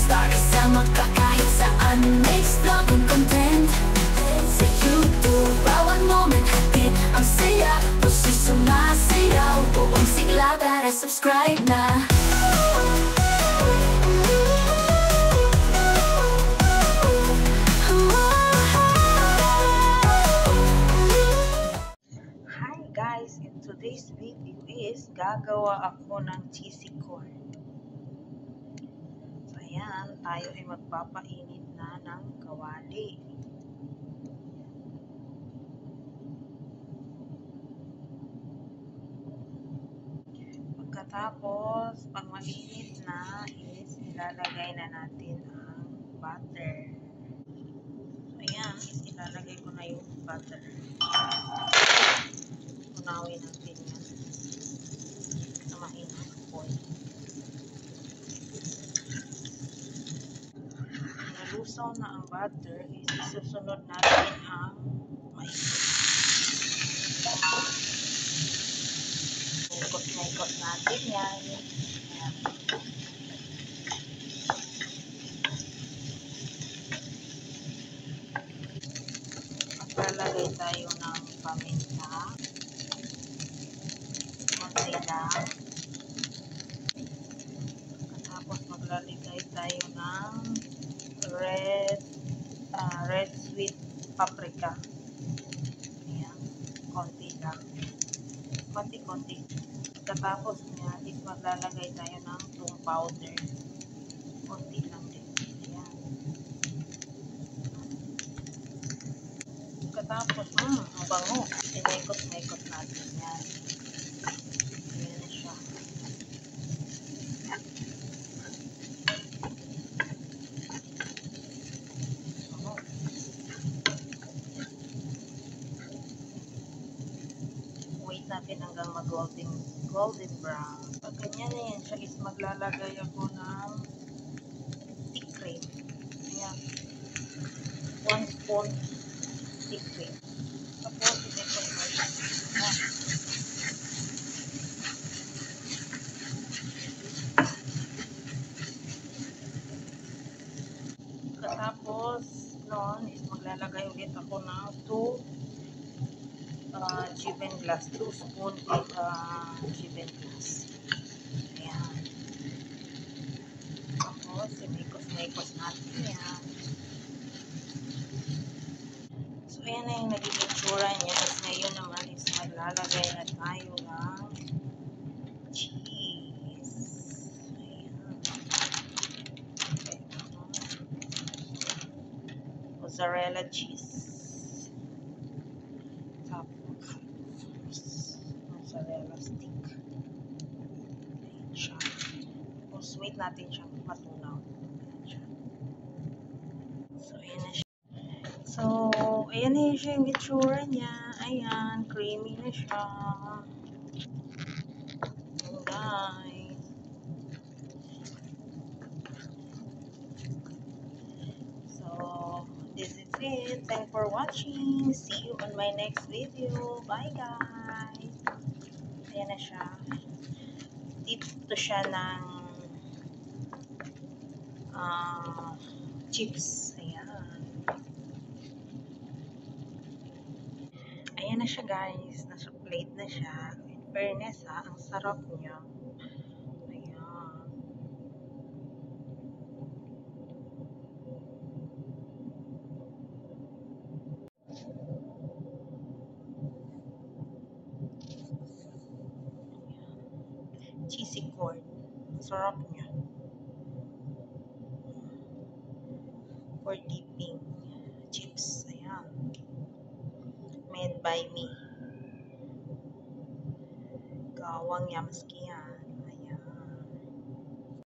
star kasama ka kahit saan. Makes vlogging content sa YouTube. Bawat moment hatid ang saya, puso'y sumasayaw. Buong sigla tara subscribe na. Guys, in today's video is gagawa ako ng cheesy corn. So ayan, tayo ay magpapainit na ng kawali. Pagkatapos, pag mainit na is ilalagay na natin ang butter. So ayan, ilalagay ko na yung butter. Unawin natin yan sa mainit oil. Nalusaw na ang butter, is isusunod natin ang mais. Ikot natin yan. Ayan. Maglalagay tayo ng paminta. Lang. Tapos maglalagay tayo ng red sweet paprika. Ayan, konti lang. Konti-konti. Tapos niya is maglalagay tayo ng tung powder. Konti lang din. Ayan. Tapos, ang bango. Inaikot-naikot natin yan. Wait natin hanggang golden brown. Pag ganyan na yan siya is maglalagay ako ng thick cream. Ayan. 1 spoon thick cream. Tapos i-mix mo siya. Tapos noon is maglalagay ulit ako ng 2 chipen glass, 2 spoon chipen glass. Ayan. Tapos imikos natin yan. So ayan na yung naging itsura niya. Tapos ngayon naman is maglalagay na tayo ng cheese. Ayan. Mozzarella cheese. Mozzarella stick. Ayan siya. Tapos wait natin siyang matunaw. Ayan siya. So ayan na siya. So ayan na siya yung itsura niya. Ayan, creamy na siya. Ayan guys. So this is it. Thanks for watching. See you on my next video. Bye guys. Ayan na siya. Dito siya ng chips. Ayan. Ayan na siya guys. Nasa plate na siya. In fairness ha, ang sarap niya. Ayan. Cheesy corn. Sarap niya. For dipping chips. Ayan. Made by me. Gawang Yamski yan.